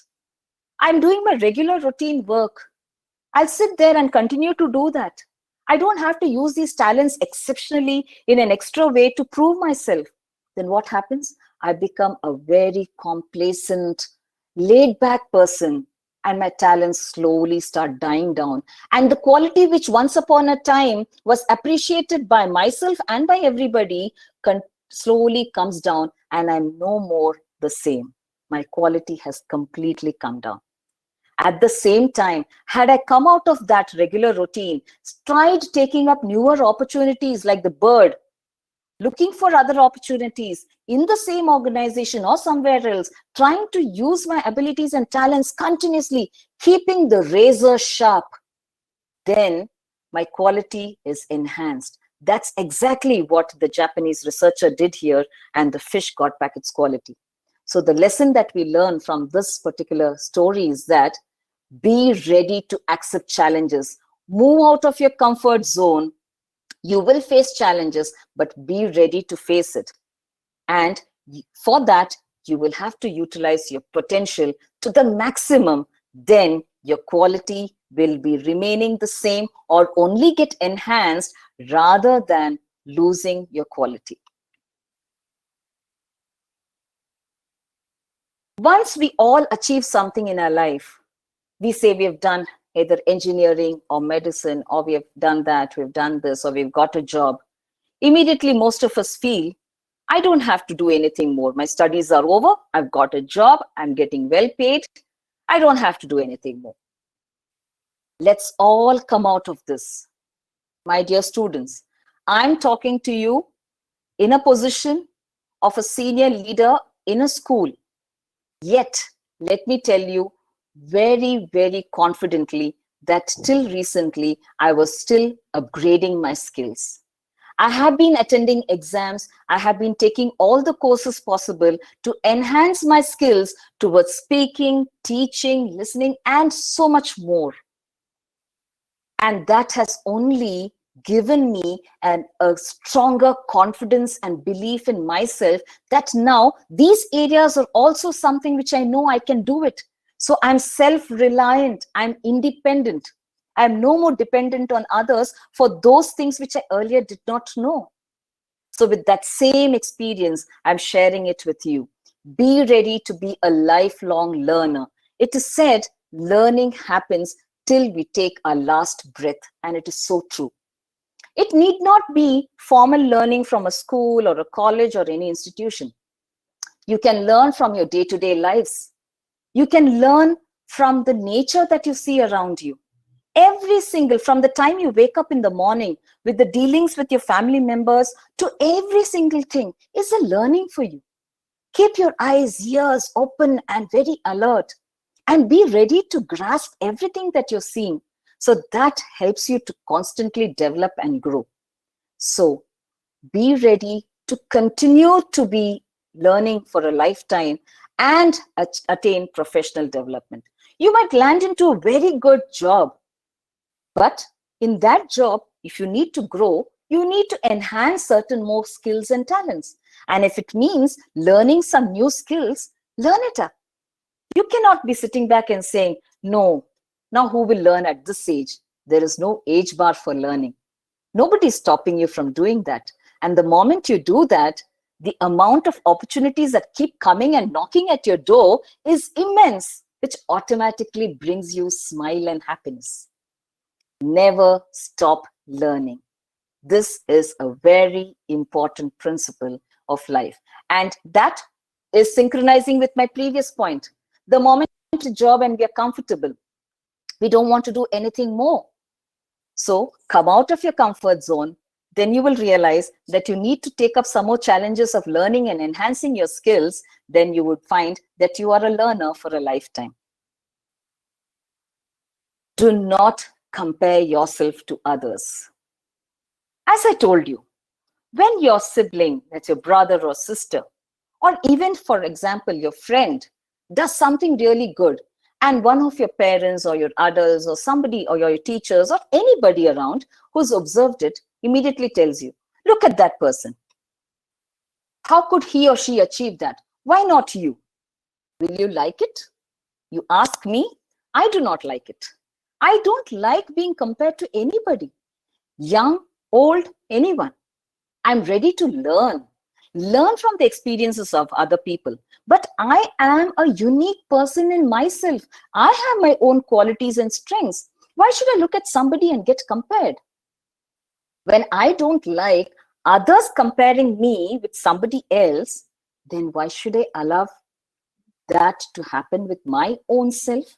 I'm doing my regular routine work. I'll sit there and continue to do that. I don't have to use these talents exceptionally in an extra way to prove myself. Then what happens? I become a very complacent, laid-back person, and my talents slowly start dying down. And the quality which once upon a time was appreciated by myself and by everybody slowly comes down, and I'm no more the same. My quality has completely come down. At the same time, had I come out of that regular routine, tried taking up newer opportunities like the bird, looking for other opportunities in the same organization or somewhere else, trying to use my abilities and talents continuously, keeping the razor sharp, then my quality is enhanced. That's exactly what the Japanese researcher did here, and the fish got back its quality. So the lesson that we learn from this particular story is that be ready to accept challenges. Move out of your comfort zone. You will face challenges, but be ready to face it. And for that, you will have to utilize your potential to the maximum. Then your quality will be remaining the same or only get enhanced rather than losing your quality. Once we all achieve something in our life, we say we have done either engineering or medicine, or we have done that, we've done this, or we've got a job. Immediately, most of us feel, I don't have to do anything more. My studies are over. I've got a job. I'm getting well paid. I don't have to do anything more. Let's all come out of this. My dear students, I'm talking to you in a position of a senior leader in a school. Yet, let me tell you very, very confidently that till recently, I was still upgrading my skills. I have been attending exams. I have been taking all the courses possible to enhance my skills towards speaking, teaching, listening, and so much more. And that has only given me a stronger confidence and belief in myself that now these areas are also something which I know I can do it. So I'm self-reliant, I'm independent. I'm no more dependent on others for those things which I earlier did not know. So with that same experience, I'm sharing it with you. Be ready to be a lifelong learner. It is said learning happens till we take our last breath, and it is so true. It need not be formal learning from a school or a college or any institution. You can learn from your day-to-day lives. You can learn from the nature that you see around you. Every single, from the time you wake up in the morning with the dealings with your family members to every single thing is a learning for you. Keep your eyes, ears open and very alert, and be ready to grasp everything that you're seeing. So that helps you to constantly develop and grow. So be ready to continue to be learning for a lifetime and attain professional development. You might land into a very good job, but in that job, if you need to grow, you need to enhance certain more skills and talents. And if it means learning some new skills, learn it up. You cannot be sitting back and saying, no, now who will learn at this age? There is no age bar for learning. Nobody is stopping you from doing that. And the moment you do that, the amount of opportunities that keep coming and knocking at your door is immense, which automatically brings you smile and happiness. Never stop learning. This is a very important principle of life. And that is synchronizing with my previous point. The moment to job and we are comfortable, we don't want to do anything more. So come out of your comfort zone. Then you will realize that you need to take up some more challenges of learning and enhancing your skills. Then you would find that you are a learner for a lifetime. Do not compare yourself to others. As I told you, when your sibling, that's your brother or sister, or even, for example, your friend, does something really good, and one of your parents or your adults or somebody or your teachers or anybody around who's observed it immediately tells you, look at that person. How could he or she achieve that? Why not you? Will you like it? You ask me, I do not like it. I don't like being compared to anybody, young, old, anyone. I'm ready to learn from the experiences of other people. But I am a unique person in myself. I have my own qualities and strengths. Why should I look at somebody and get compared? When I don't like others comparing me with somebody else, then why should I allow that to happen with my own self?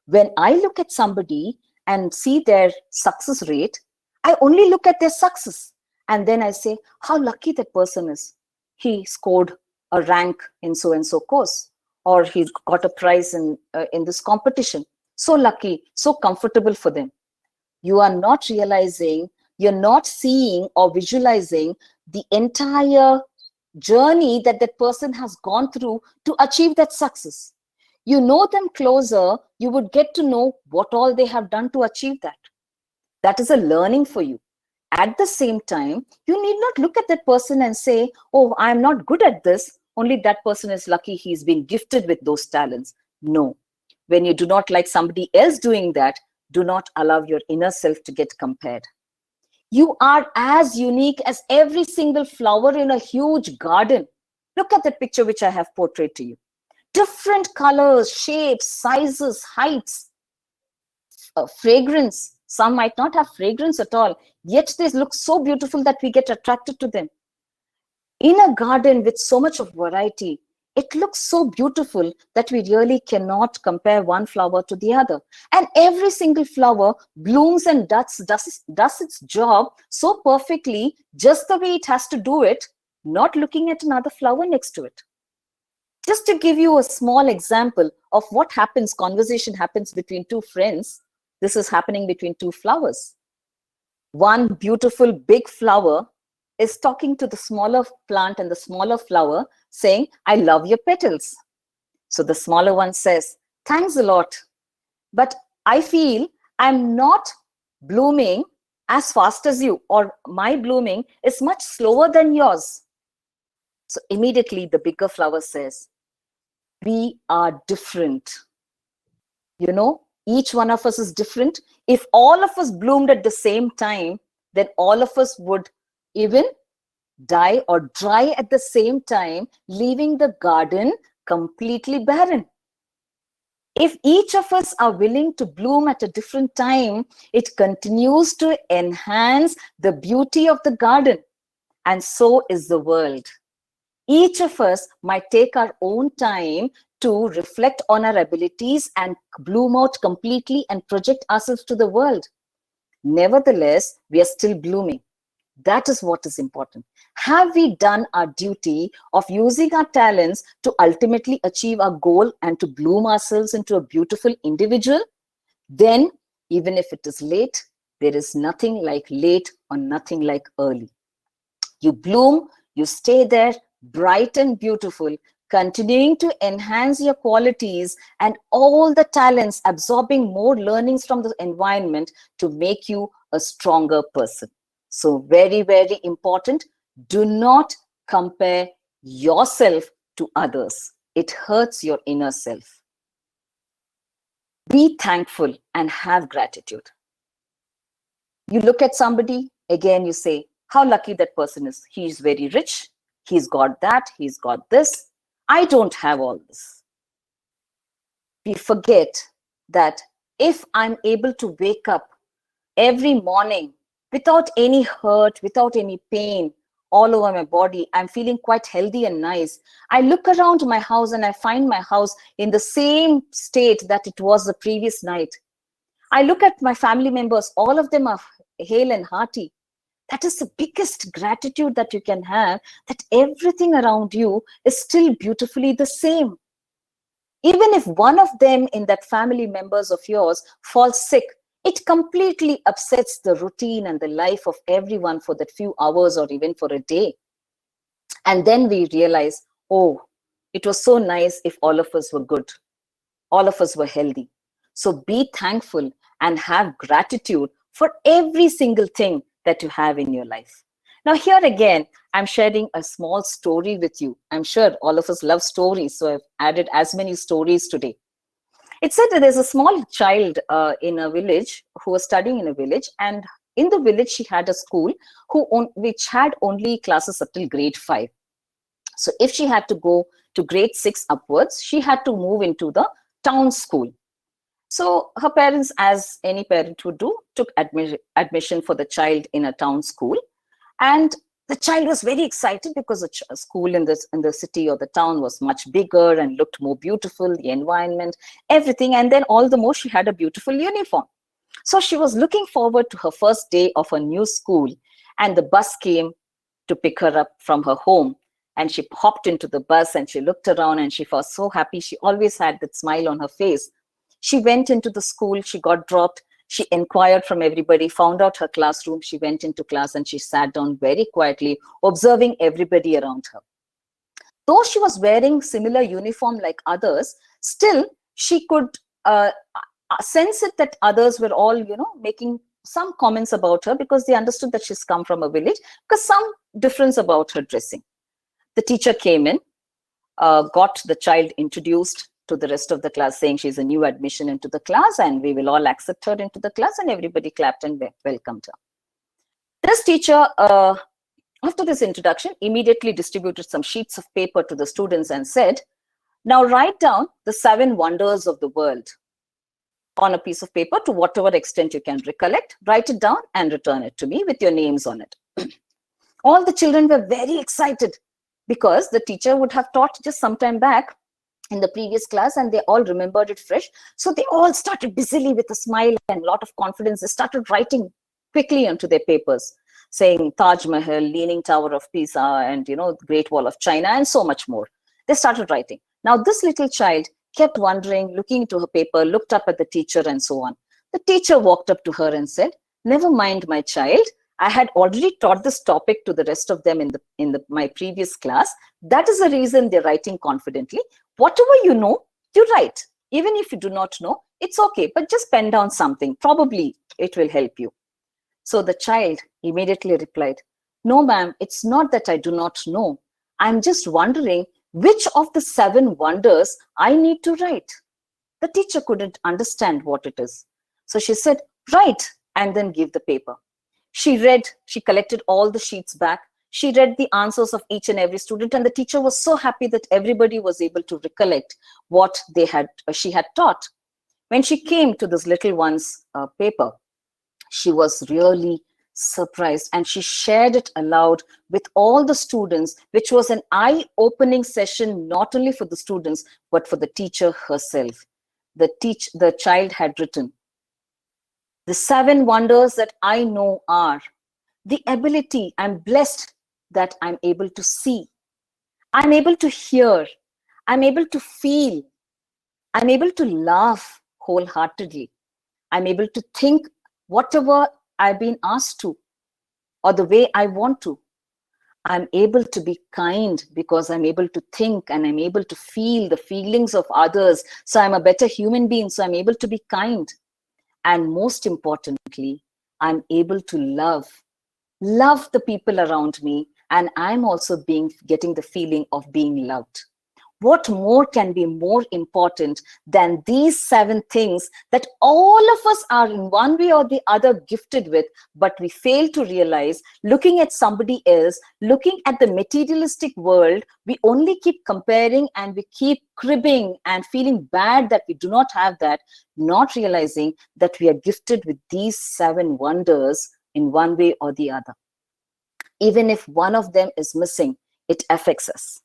When I look at somebody and see their success rate, I only look at their success. And then I say, how lucky that person is. He scored a rank in so-and-so course, or he got a prize in this competition. So lucky, so comfortable for them. You are not realizing, you're not seeing or visualizing the entire journey that that person has gone through to achieve that success. You know them closer, you would get to know what all they have done to achieve that. That is a learning for you. At the same time, you need not look at that person and say, oh, I'm not good at this. Only that person is lucky he's been gifted with those talents. No. When you do not like somebody else doing that, do not allow your inner self to get compared. You are as unique as every single flower in a huge garden. Look at that picture which I have portrayed to you. Different colors, shapes, sizes, heights, fragrance. Some might not have fragrance at all, yet they look so beautiful that we get attracted to them. In a garden with so much of variety, it looks so beautiful that we really cannot compare one flower to the other. And every single flower blooms and does its job so perfectly, just the way it has to do it, not looking at another flower next to it. Just to give you a small example of what happens, conversation happens between two friends. This is happening between two flowers. One beautiful big flower is talking to the smaller plant and the smaller flower saying, I love your petals. So the smaller one says, thanks a lot. But I feel I'm not blooming as fast as you, or my blooming is much slower than yours. So immediately the bigger flower says, we are different. You know, each one of us is different. If all of us bloomed at the same time, then all of us would even die or dry at the same time, leaving the garden completely barren. If each of us are willing to bloom at a different time, it continues to enhance the beauty of the garden. And so is the world. Each of us might take our own time to reflect on our abilities and bloom out completely and project ourselves to the world. Nevertheless, we are still blooming. That is what is important. Have we done our duty of using our talents to ultimately achieve our goal and to bloom ourselves into a beautiful individual? Then, even if it is late, there is nothing like late or nothing like early. You bloom, you stay there, bright and beautiful, continuing to enhance your qualities and all the talents, absorbing more learnings from the environment to make you a stronger person. So very, very important. Do not compare yourself to others. It hurts your inner self. Be thankful and have gratitude. You look at somebody, again, you say, how lucky that person is. He's very rich. He's got that. He's got this. I don't have all this. We forget that if I'm able to wake up every morning without any hurt, without any pain all over my body, I'm feeling quite healthy and nice. I look around my house and I find my house in the same state that it was the previous night. I look at my family members, all of them are hale and hearty. That is the biggest gratitude that you can have, that everything around you is still beautifully the same. Even if one of them in that family members of yours falls sick, it completely upsets the routine and the life of everyone for that few hours or even for a day. And then we realize, oh, it was so nice if all of us were good, all of us were healthy. So be thankful and have gratitude for every single thing that you have in your life. Now, here again, I'm sharing a small story with you. I'm sure all of us love stories, so I've added as many stories today. It said that there's a small child in a village who was studying in a village, and in the village she had a school which had only classes up till grade 5. So if she had to go to grade 6 upwards, she had to move into the town school. So her parents, as any parent would do, took admission for the child in a town school. And the child was very excited because the school in the city or the town was much bigger and looked more beautiful, the environment, everything. And then all the more she had a beautiful uniform. So she was looking forward to her first day of her new school. And the bus came to pick her up from her home. And she hopped into the bus and she looked around and she was so happy. She always had that smile on her face. She went into the school, she got dropped, she inquired from everybody, found out her classroom, she went into class and she sat down very quietly, observing everybody around her. Though she was wearing similar uniform like others, still she could sense it that others were all, making some comments about her because they understood that she's come from a village, because some difference about her dressing. The teacher came in, got the child introduced to the rest of the class, saying she's a new admission into the class and we will all accept her into the class, and everybody clapped and welcomed her. This teacher, after this introduction, immediately distributed some sheets of paper to the students and said, now write down the 7 wonders of the world on a piece of paper to whatever extent you can recollect. Write it down and return it to me with your names on it. All the children were very excited because the teacher would have taught just some time back in the previous class and they all remembered it fresh. So they all started busily with a smile and a lot of confidence. They started writing quickly onto their papers, saying Taj Mahal, Leaning Tower of Pisa, and Great Wall of China, and so much more. They started writing. Now this little child kept wondering, looking into her paper, looked up at the teacher and so on. The teacher walked up to her and said, never mind, my child. I had already taught this topic to the rest of them in my previous class. That is the reason they're writing confidently. Whatever you know, you write. Even if you do not know, it's okay, but just pen down something. Probably it will help you. So the child immediately replied, no, ma'am, it's not that I do not know. I'm just wondering which of the 7 wonders I need to write. The teacher couldn't understand what it is. So she said, write, and then give the paper. She read, she collected all the sheets back. She read the answers of each and every student, and the teacher was so happy that everybody was able to recollect what she had taught. When she came to this little one's paper, she was really surprised, and she shared it aloud with all the students, which was an eye-opening session, not only for the students, but for the teacher herself. The child had written, the 7 wonders that I know are the ability, I'm blessed that I'm able to see, I'm able to hear, I'm able to feel, I'm able to laugh wholeheartedly, I'm able to think whatever I've been asked to, or the way I want to. I'm able to be kind because I'm able to think and I'm able to feel the feelings of others. So I'm a better human being. So I'm able to be kind. And most importantly, I'm able to love the people around me. And I'm also getting the feeling of being loved. What more can be more important than these 7 things that all of us are in one way or the other gifted with, but we fail to realize, looking at somebody else, looking at the materialistic world, we only keep comparing and we keep cribbing and feeling bad that we do not have that, not realizing that we are gifted with these 7 wonders in one way or the other. Even if one of them is missing, it affects us.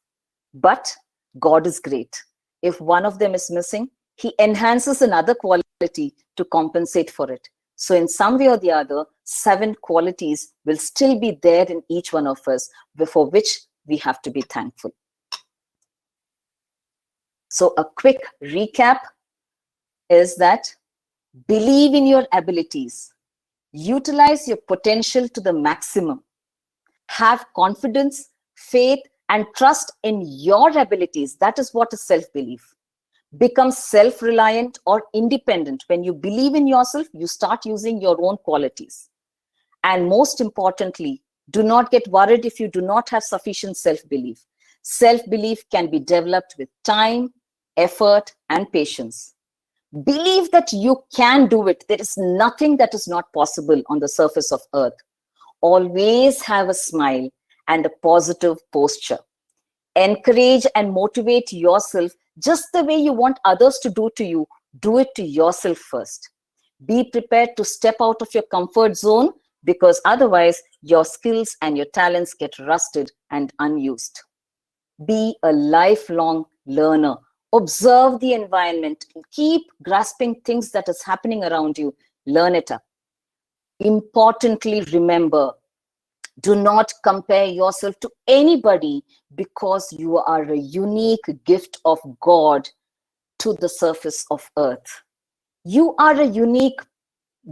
But God is great. If one of them is missing, he enhances another quality to compensate for it. So in some way or the other, 7 qualities will still be there in each one of us, for which we have to be thankful. So a quick recap is that believe in your abilities, utilize your potential to the maximum, have confidence, faith, and trust in your abilities. That is what is self-belief. Become self-reliant or independent. When you believe in yourself, you start using your own qualities. And most importantly, do not get worried if you do not have sufficient self-belief. Self-belief can be developed with time, effort, and patience. Believe that you can do it. There is nothing that is not possible on the surface of earth. Always have a smile and a positive posture. Encourage and motivate yourself just the way you want others to do to you. Do it to yourself first. Be prepared to step out of your comfort zone, because otherwise your skills and your talents get rusted and unused. Be a lifelong learner. Observe the environment. Keep grasping things that is happening around you. Learn it up. Importantly, remember, do not compare yourself to anybody, because you are a unique gift of God to the surface of earth. You are a unique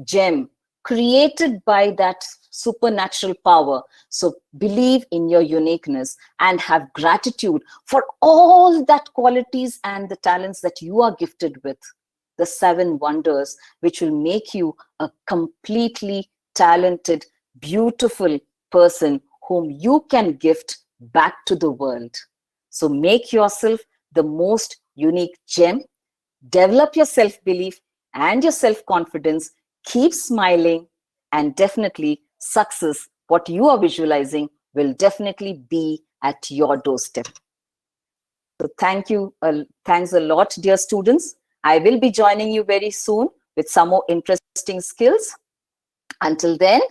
gem created by that supernatural power. So believe in your uniqueness and have gratitude for all that qualities and the talents that you are gifted with. The 7 wonders, which will make you a completely talented, beautiful person whom you can gift back to the world. So make yourself the most unique gem. Develop your self-belief and your self-confidence. Keep smiling, and definitely success, what you are visualizing, will definitely be at your doorstep. So thanks a lot, dear students. I will be joining you very soon with some more interesting skills. Until then,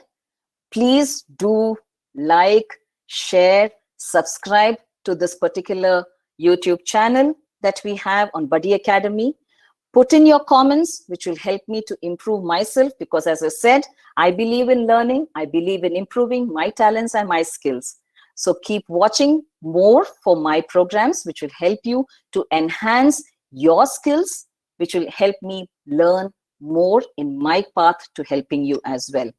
please do like, share, subscribe to this particular YouTube channel that we have on Buddi Academy. Put in your comments, which will help me to improve myself, because as I said, I believe in learning. I believe in improving my talents and my skills. So keep watching more for my programs, which will help you to enhance your skills, which will help me learn more in my path to helping you as well.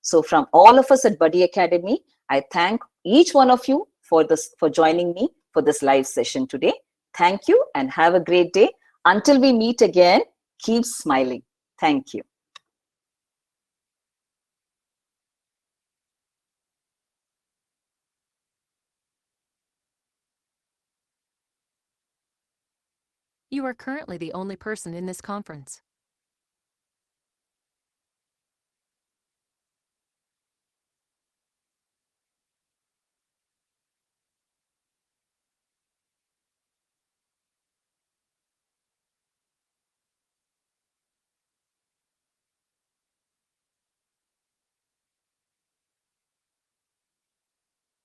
So from all of us at Buddi Academy, I thank each one of you for joining me for this live session today. Thank you and have a great day. Until we meet again, keep smiling. Thank you. You are currently the only person in this conference.